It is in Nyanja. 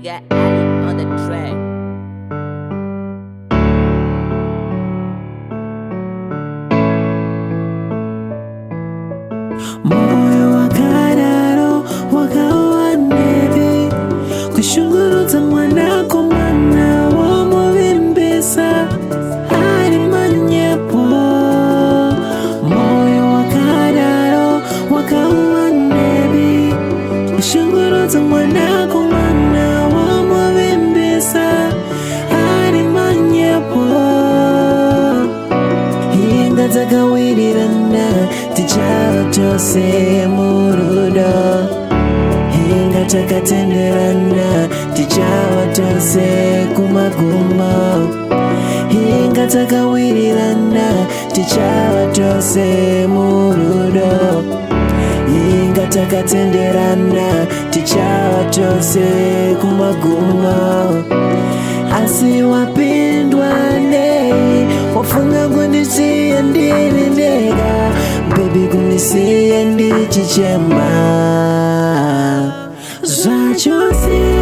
nigga Ali on the track. Moyo wakararo wakawa nebi kushunguruza mwanako mana wamubimbisa ari manyepo. Moyo wakararo wakawa nebi kushunguruza mwanako mana wamubimbisa ari manyepo. Hinga zakawirirana tichawa chose murudo. Hinga takatenderana tichawa chose kumagumo. Hinga takawirirana tichawa chose murudo. Hinga takatenderana tichawa chose kumagumo. Asi wapindwane wafunga kunisiya ndili ndega, baby kunisiya ndili chichema. Zachose